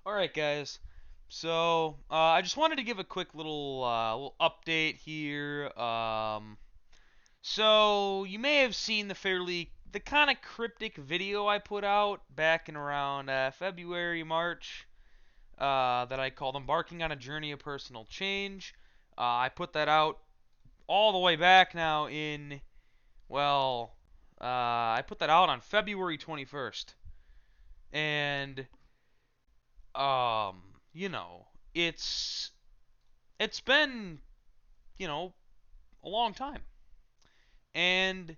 All right, guys. I just wanted to give a quick little update here. You may have seen the kind of cryptic video I put out back in around February, March, that I called "Embarking on a Journey of Personal Change." I put that out all the way back now in well, I put that out on February 21st, and um, you know, it's it's been, you know, a long time. And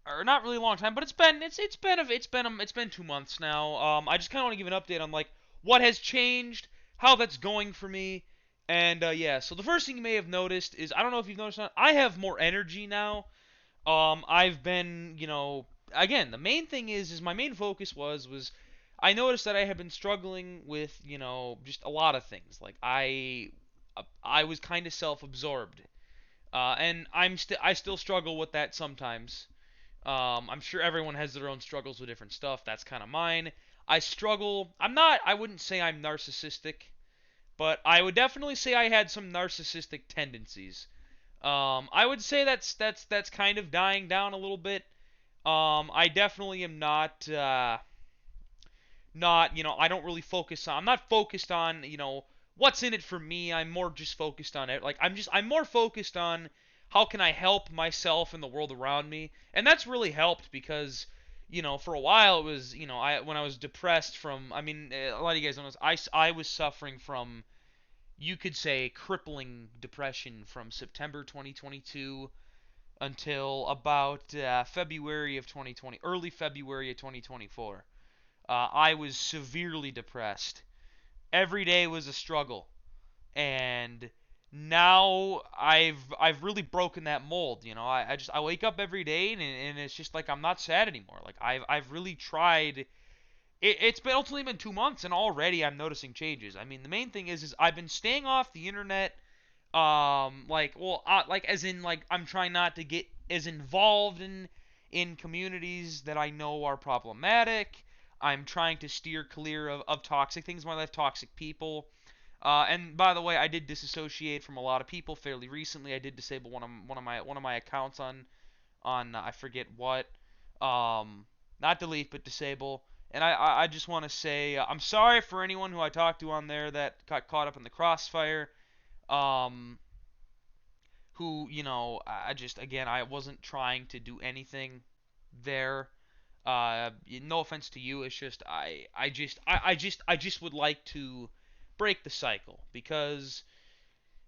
or not really a long time, but it's been 2 months now. I just kind of want to give an update on like what has changed, how that's going for me. And yeah, so the first thing you may have noticed is I don't know if you've noticed or not, I have more energy now. I've been, again, the main thing is my main focus was I noticed that I have been struggling with, just a lot of things. Like I was kind of self-absorbed. And I still struggle with that sometimes. I'm sure everyone has their own struggles with different stuff. That's kind of mine. I struggle. I wouldn't say I'm narcissistic, but I would definitely say I had some narcissistic tendencies. I would say that's kind of dying down a little bit. I definitely am not, I don't really focus on. I'm not focused on, what's in it for me. I'm more just focused on it. Like I'm more focused on how can I help myself and the world around me, and that's really helped because, for a while it was, when I was depressed from. I mean, a lot of you guys don't know this. I was suffering from, you could say, crippling depression from September 2022 until about February of 2020, early February of 2024. I was severely depressed. Every day was a struggle, and now I've really broken that mold. I wake up every day and it's just like I'm not sad anymore. Like I've really tried. It's been ultimately been 2 months and already I'm noticing changes. I mean, the main thing is I've been staying off the internet. Like as in like I'm trying not to get as involved in communities that I know are problematic. I'm trying to steer clear of toxic things in my life, toxic people. And by the way, I did disassociate from a lot of people fairly recently. I did disable one of my accounts on I forget what, um, not delete but disable. And I just want to say I'm sorry for anyone who I talked to on there that got caught up in the crossfire. Um, who, I just, again, I wasn't trying to do anything there. No offense to you, it's just I just would like to break the cycle because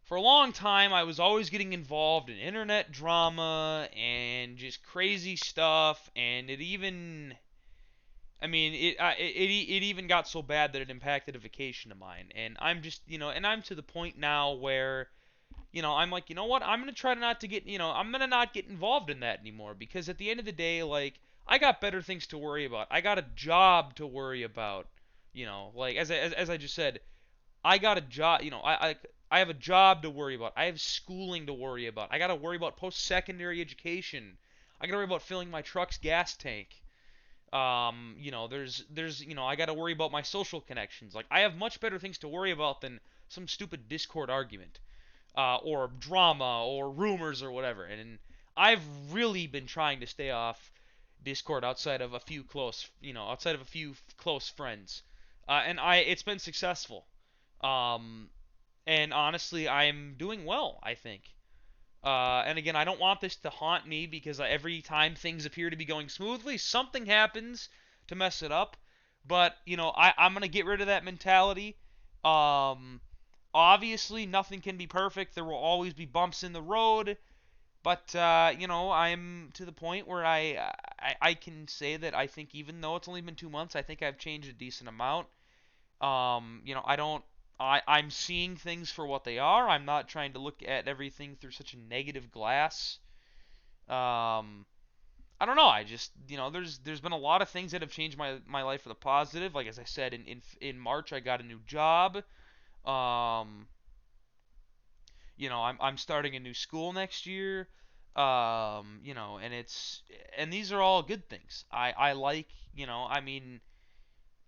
for a long time I was always getting involved in internet drama and just crazy stuff, and it even, I mean, it even got so bad that it impacted a vacation of mine, and I'm just, and I'm to the point now where, I'm like, you know what? I'm gonna try to not to get, I'm gonna not get involved in that anymore because at the end of the day, like, I got better things to worry about. I got a job to worry about. Like as I just said, I got a job. I have a job to worry about. I have schooling to worry about. I got to worry about post-secondary education. I got to worry about filling my truck's gas tank. There's I got to worry about my social connections. Like I have much better things to worry about than some stupid Discord argument, or drama or rumors or whatever. And I've really been trying to stay off Discord outside of a few close friends, and it's been successful. Um, and honestly, I'm doing well, I think. And again, I don't want this to haunt me because every time things appear to be going smoothly, something happens to mess it up. But I'm gonna get rid of that mentality. Um, Obviously, nothing can be perfect. There will always be bumps in the road. But I'm to the point where I can say that I think even though it's only been 2 months, I think I've changed a decent amount. I don't. I'm seeing things for what they are. I'm not trying to look at everything through such a negative glass. Um, I don't know. I just, there's been a lot of things that have changed my life for the positive. Like as I said, in March, I got a new job. Um, I'm starting a new school next year. And these are all good things. I like, I mean,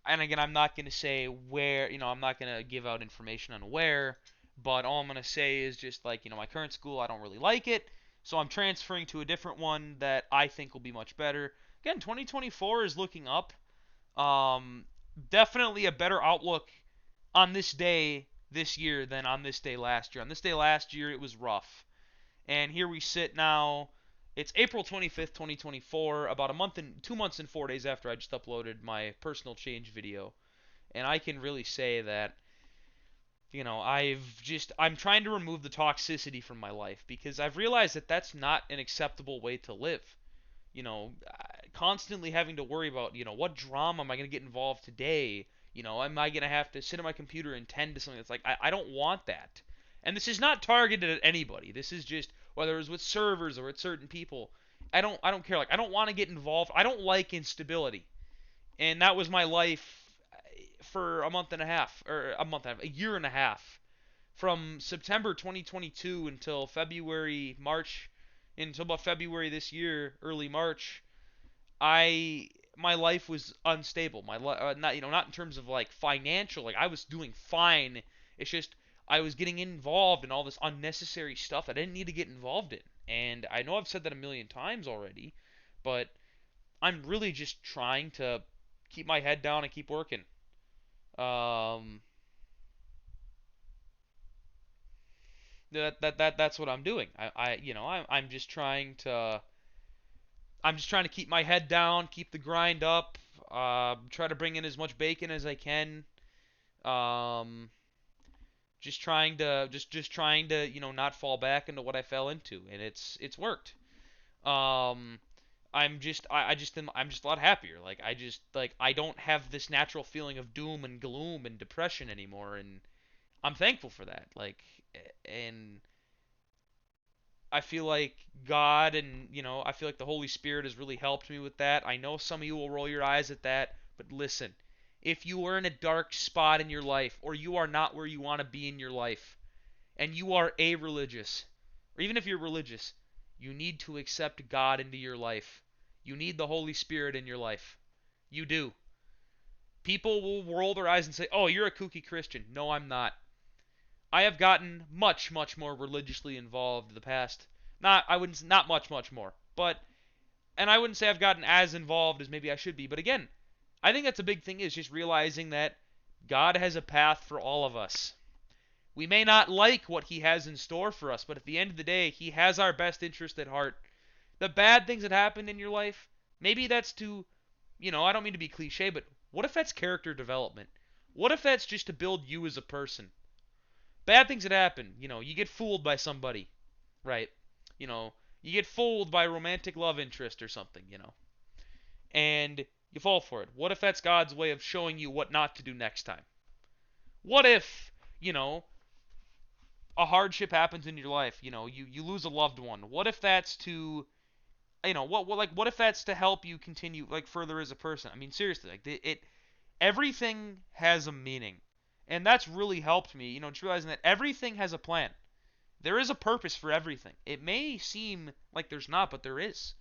and again, I'm not going to say where, I'm not going to give out information on where, but all I'm going to say is just like, my current school, I don't really like it, so I'm transferring to a different one that I think will be much better. Again, 2024 is looking up. Um, Definitely a better outlook on this day this year than on this day last year. On this day last year, it was rough. And here we sit now. It's April 25th, 2024, about a month and 2 months and 4 days after I just uploaded my personal change video. And I can really say that, I'm trying to remove the toxicity from my life because I've realized that that's not an acceptable way to live. Constantly having to worry about, what drama am I going to get involved today? Am I going to have to sit at my computer and tend to something that's like, I don't want that. And this is not targeted at anybody. This is just whether it's with servers or with certain people. I don't care. Like, I don't want to get involved. I don't like instability. And that was my life for a month and a half, or a month and a half, a year and a half, from September 2022 until February, March, until about February this year, early March. I My life was unstable. Not not in terms of like financial. Like I was doing fine. It's just I was getting involved in all this unnecessary stuff I didn't need to get involved in. And I know I've said that a million times already, but I'm really just trying to keep my head down and keep working. Um, that's what I'm doing. I'm just trying to keep my head down, keep the grind up, try to bring in as much bacon as I can. Um, just trying to not fall back into what I fell into, and it's worked. Um, I'm just a lot happier. Like I don't have this natural feeling of doom and gloom and depression anymore, and I'm thankful for that. And I feel like God and, I feel like the Holy Spirit has really helped me with that. I know some of you will roll your eyes at that, but listen, if you are in a dark spot in your life, or you are not where you want to be in your life, and you are a religious, or even if you're religious, you need to accept God into your life. You need the Holy Spirit in your life. You do. People will roll their eyes and say, "Oh, you're a kooky Christian." No, I'm not. I have gotten much, much more religiously involved the past. I wouldn't, not much, much more, but, and I wouldn't say I've gotten as involved as maybe I should be. But again, I think that's a big thing is just realizing that God has a path for all of us. We may not like what He has in store for us, but at the end of the day, He has our best interest at heart. The bad things that happened in your life, maybe that's to, I don't mean to be cliche, but what if that's character development? What if that's just to build you as a person? Bad things that happen. You get fooled by somebody, right? You get fooled by a romantic love interest or something, and you fall for it. What if that's God's way of showing you what not to do next time? What if, a hardship happens in your life, you lose a loved one? What if that's to, what if that's to help you continue like further as a person? I mean, seriously, like everything has a meaning. And that's really helped me, just realizing that everything has a plan. There is a purpose for everything. It may seem like there's not, but there is.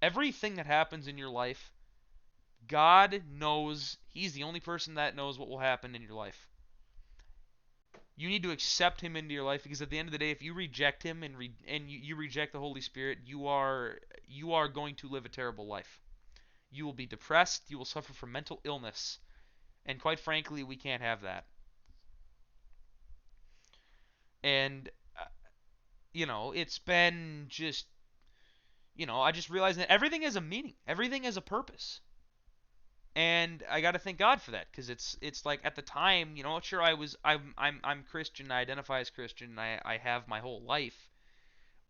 Everything that happens in your life, God knows. He's the only person that knows what will happen in your life. You need to accept Him into your life because at the end of the day, if you reject Him and you reject the Holy Spirit, you are going to live a terrible life. You will be depressed. You will suffer from mental illness, and quite frankly, we can't have that. And it's been just I just realized that everything has a meaning, everything has a purpose, and I got to thank God for that because it's like at the time, sure I'm Christian, I identify as Christian, I have my whole life,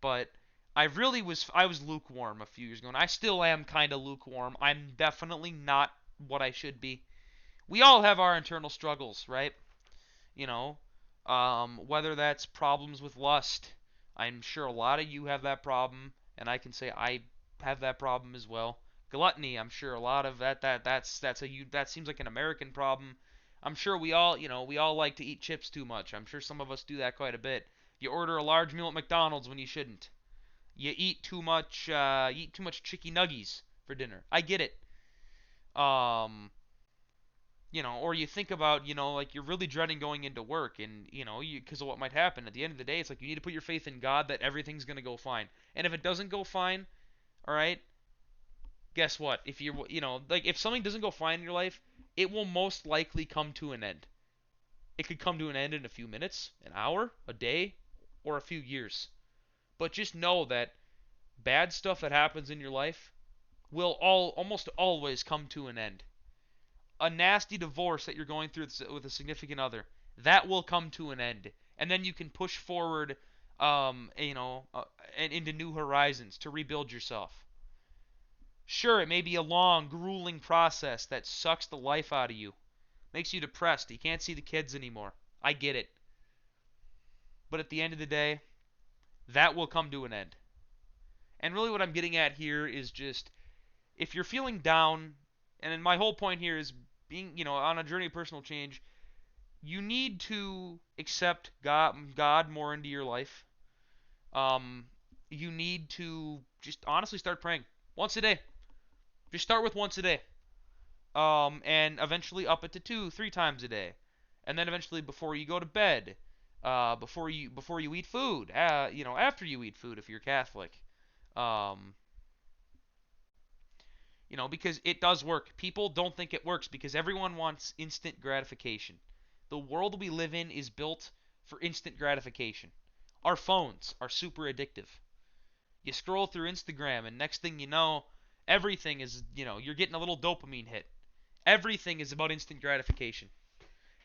but I was lukewarm a few years ago, and I still am kind of lukewarm. I'm definitely not what I should be. We all have our internal struggles, right? you know, whether that's problems with lust. I'm sure a lot of you have that problem, and I can say I have that problem as well. Gluttony, I'm sure a lot of that seems like an American problem. I'm sure we all like to eat chips too much. I'm sure some of us do that quite a bit. You order a large meal at McDonald's when you shouldn't. You eat too much chicky nuggies for dinner. I get it. Um, Or you think about, like you're really dreading going into work, and because of what might happen. At the end of the day, it's like you need to put your faith in God that everything's gonna go fine. And if it doesn't go fine, all right, guess what? If like if something doesn't go fine in your life, it will most likely come to an end. It could come to an end in a few minutes, an hour, a day, or a few years. But just know that bad stuff that happens in your life will almost always come to an end. A nasty divorce that you're going through with a significant other, that will come to an end, and then you can push forward, and into new horizons to rebuild yourself. Sure, it may be a long, grueling process that sucks the life out of you, makes you depressed. You can't see the kids anymore. I get it. But at the end of the day, that will come to an end. And really, what I'm getting at here is just if you're feeling down, and then my whole point here is being, on a journey of personal change, you need to accept God more into your life. Um, you need to just honestly start praying once a day. Just start with once a day. And eventually up it to two, three times a day, and then eventually before you go to bed, before you eat food, after you eat food if you're Catholic, um, because it does work. People don't think it works because everyone wants instant gratification. The world we live in is built for instant gratification. Our phones are super addictive. You scroll through Instagram, and next thing you know, everything is, you're getting a little dopamine hit. Everything is about instant gratification.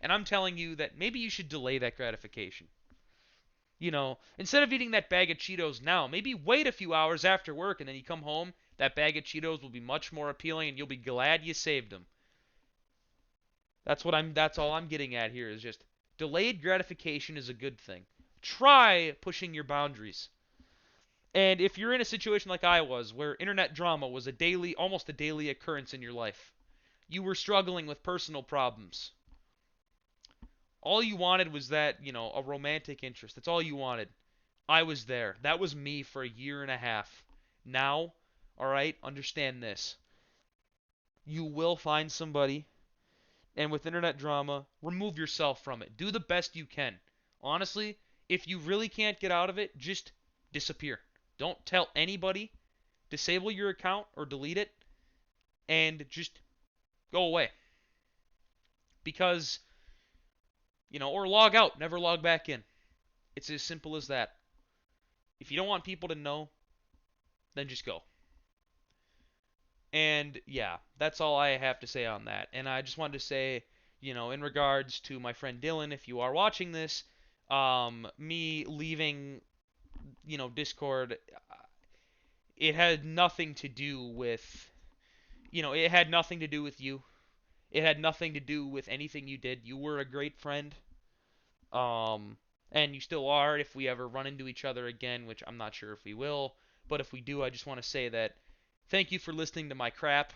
And I'm telling you that maybe you should delay that gratification. Instead of eating that bag of Cheetos now, maybe wait a few hours after work and then you come home, that bag of Cheetos will be much more appealing and you'll be glad you saved them. That's all I'm getting at here is just delayed gratification is a good thing. Try pushing your boundaries. And if you're in a situation like I was where internet drama was almost a daily occurrence in your life, you were struggling with personal problems. All you wanted was that, a romantic interest. That's all you wanted. I was there. That was me for a year and a half. Now, all right, understand this. You will find somebody, and with internet drama, remove yourself from it. Do the best you can. Honestly, if you really can't get out of it, just disappear. Don't tell anybody. Disable your account or delete it, and just go away. Because, or log out. Never log back in. It's as simple as that. If you don't want people to know, then just go. And yeah, that's all I have to say on that. And I just wanted to say, in regards to my friend Dylan, if you are watching this, me leaving, Discord, it had nothing to do with, it had nothing to do with you. It had nothing to do with anything you did. You were a great friend. Um, and you still are if we ever run into each other again, which I'm not sure if we will. But if we do, I just want to say that thank you for listening to my crap.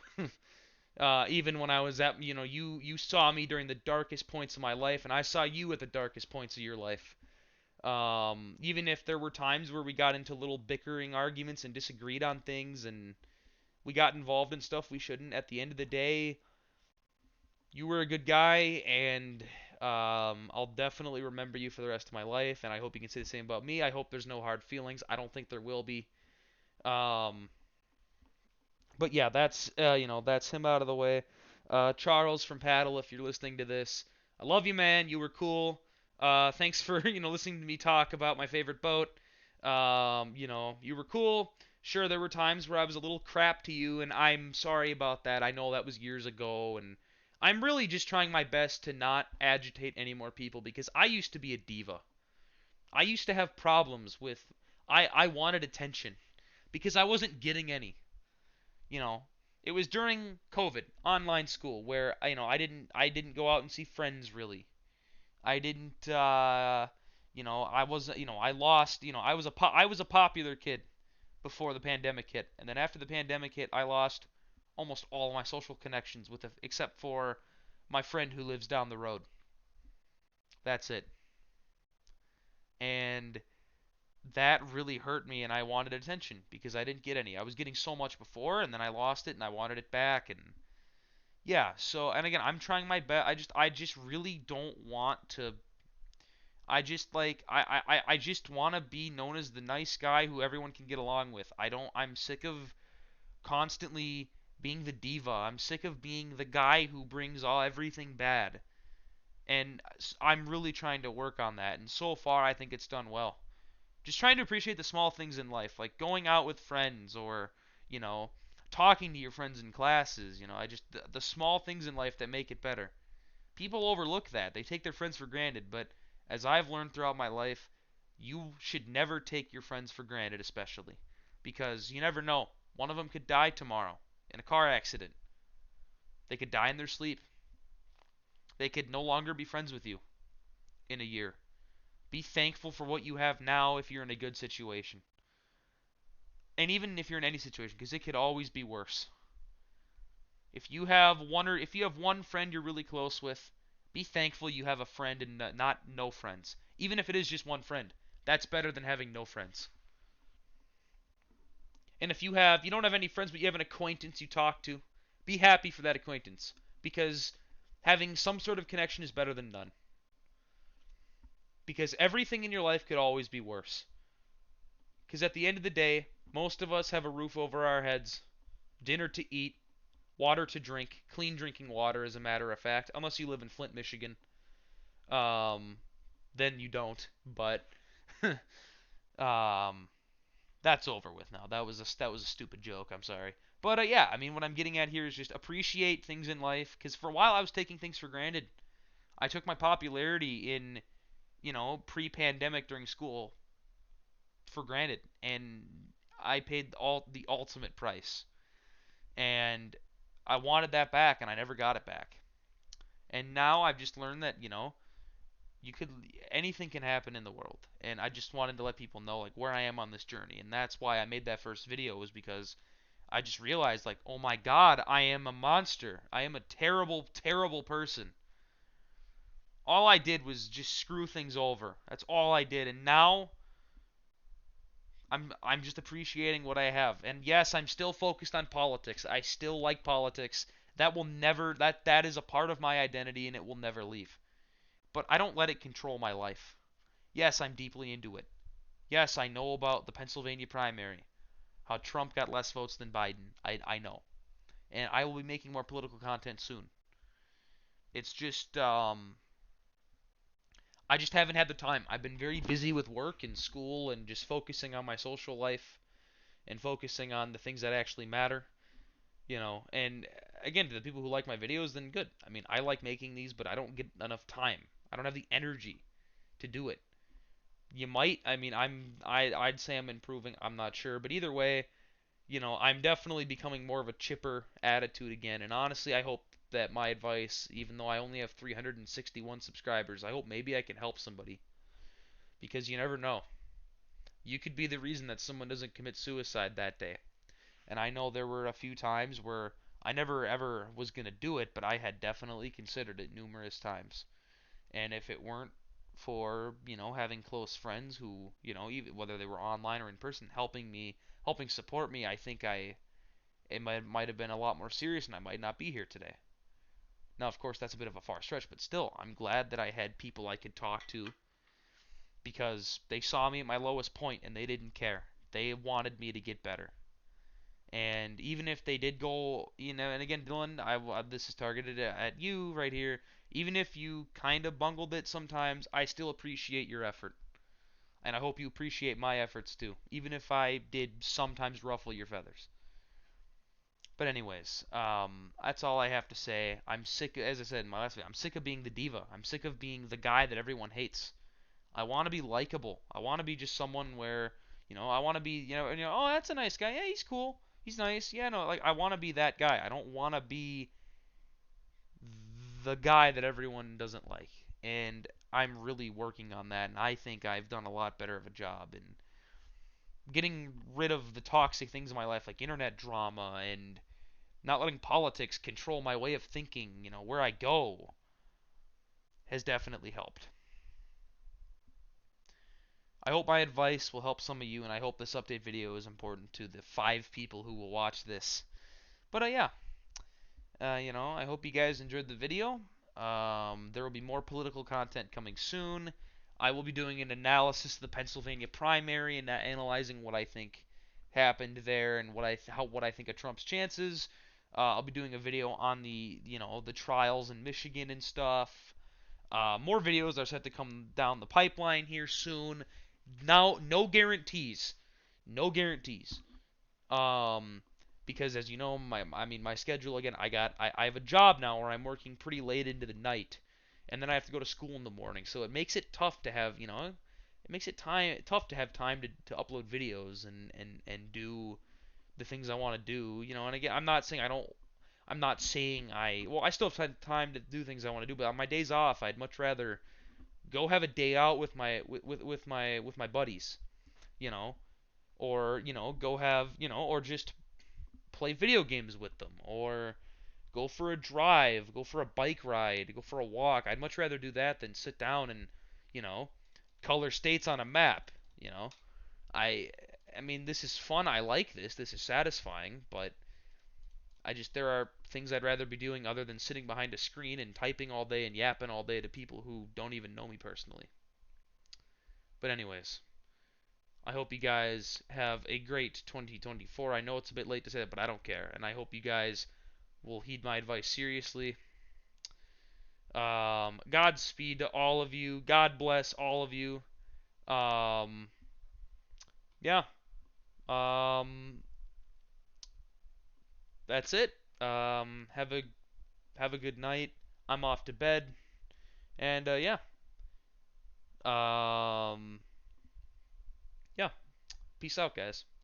Even when I was at, you saw me during the darkest points of my life, and I saw you at the darkest points of your life. Even if there were times where we got into little bickering arguments and disagreed on things, and we got involved in stuff we shouldn't, at the end of the day, you were a good guy, and I'll definitely remember you for the rest of my life, and I hope you can say the same about me. I hope there's no hard feelings. I don't think there will be. Um, but yeah, that's him out of the way. Charles from Paddle, if you're listening to this, I love you, man. You were cool. Thanks for listening to me talk about my favorite boat. You were cool. Sure, there were times where I was a little crap to you, and I'm sorry about that. I know that was years ago, and I'm really just trying my best to not agitate any more people because I used to be a diva. I used to have problems with I wanted attention because I wasn't getting any. You know, it was during COVID, online school, where I didn't go out and see friends really. I didn't I was I lost I was a popular kid before the pandemic hit, and then after the pandemic hit, I lost almost all of my social connections except for my friend who lives down the road. That's it. And that really hurt me, and I wanted attention because I didn't get any. I was getting so much before, and then I lost it and I wanted it back, and Yeah, so and again, I'm trying my best. I just really don't want to. I just want to be known as the nice guy who everyone can get along with. I'm sick of constantly being the diva. I'm sick of being the guy who brings all everything bad. And I'm really trying to work on that. And so far, I think it's done well. Just trying to appreciate the small things in life, like going out with friends or, you know, talking to your friends in classes. The small things in life that make it better. People overlook that. They take their friends for granted, but as I've learned throughout my life, you should never take your friends for granted, especially because you never know. One of them could die tomorrow in a car accident. They could die in their sleep. They could no longer be friends with you in a year. Be thankful for what you have now if you're in a good situation. And even if you're in any situation, because it could always be worse. If you have one friend you're really close with, be thankful you have a friend and not no friends. Even if it is just one friend, that's better than having no friends. And if you don't have any friends but you have an acquaintance you talk to, be happy for that acquaintance because having some sort of connection is better than none. Because everything in your life could always be worse. Because at the end of the day, most of us have a roof over our heads, dinner to eat, water to drink, clean drinking water, as a matter of fact, unless you live in Flint, Michigan. Um, then you don't. But um, that's over with now. That was a stupid joke. I'm sorry. But yeah, I mean, what I'm getting at here is just appreciate things in life. Because for a while I was taking things for granted. I took my popularity in pre-pandemic during school for granted, and I paid all the ultimate price. And I wanted that back, and I never got it back. And now I've just learned that you could anything can happen in the world, and I just wanted to let people know like where I am on this journey, and that's why I made that first video was because I just realized like, oh my God, I am a monster. I am a terrible, terrible person. All I did was just screw things over. That's all I did, and now I'm just appreciating what I have. And yes, I'm still focused on politics. I still like politics. That is a part of my identity and it will never leave. But I don't let it control my life. Yes, I'm deeply into it. Yes, I know about the Pennsylvania primary, how Trump got less votes than Biden. I know. And I will be making more political content soon. It's just I just haven't had the time. I've been very busy with work and school and just focusing on my social life and focusing on the things that actually matter. And again, to the people who like my videos, then good. I mean, I like making these, but I don't get enough time. I don't have the energy to do it. You might, I mean, I'd say I'm improving. I'm not sure, but either way, I'm definitely becoming more of a chipper attitude again. And honestly, I hope that my advice, even though I only have 361 subscribers, I hope maybe I can help somebody because you never know. You could be the reason that someone doesn't commit suicide that day. And I know there were a few times where I never ever was going to do it, but I had definitely considered it numerous times. And if it weren't for, having close friends who, even whether they were online or in person, helping support me, I think it might have been a lot more serious and I might not be here today. Now, of course, that's a bit of a far stretch, but still, I'm glad that I had people I could talk to because they saw me at my lowest point and they didn't care. They wanted me to get better. And even if they did go, and again, Dylan, this is targeted at you right here. Even if you kind of bungled it sometimes, I still appreciate your effort. And I hope you appreciate my efforts too, even if I did sometimes ruffle your feathers. But anyways, that's all I have to say. I'm sick, as I said in my last video, I'm sick of being the diva. I'm sick of being the guy that everyone hates. I want to be likable. I want to be just someone where, I want to be, oh, that's a nice guy. Yeah, he's cool. He's nice. Yeah, no, like I want to be that guy. I don't want to be the guy that everyone doesn't like. And I'm really working on that, and I think I've done a lot better of a job in getting rid of the toxic things in my life, like internet drama and not letting politics control my way of thinking, where I go, has definitely helped. I hope my advice will help some of you, and I hope this update video is important to the 5 people who will watch this. But yeah, I hope you guys enjoyed the video. There will be more political content coming soon. I will be doing an analysis of the Pennsylvania primary and analyzing what I think happened there and what I think of Trump's chances. I'll be doing a video on the trials in Michigan and stuff. More videos are set to come down the pipeline here soon. Now, no guarantees, no guarantees. Um, because as you know, my schedule again, I have a job now where I'm working pretty late into the night, and then I have to go to school in the morning. So it makes it tough to have, it makes it tough to have time to upload videos and do the things I want to do. And again, I'm not saying well, I still have time to do things I want to do, but on my days off, I'd much rather go have a day out with my buddies, you know, or go have, or just play video games with them, or go for a drive, go for a bike ride, go for a walk. I'd much rather do that than sit down and, you know, color states on a map. You know, I I mean, this is fun. I like this. This is satisfying, but there are things I'd rather be doing other than sitting behind a screen and typing all day and yapping all day to people who don't even know me personally. But anyways, I hope you guys have a great 2024. I know it's a bit late to say that, but I don't care. And I hope you guys will heed my advice seriously. Godspeed to all of you. God bless all of you. Um, yeah. Um, that's it. Have a good night. I'm off to bed. And yeah. Um, yeah. Peace out, guys.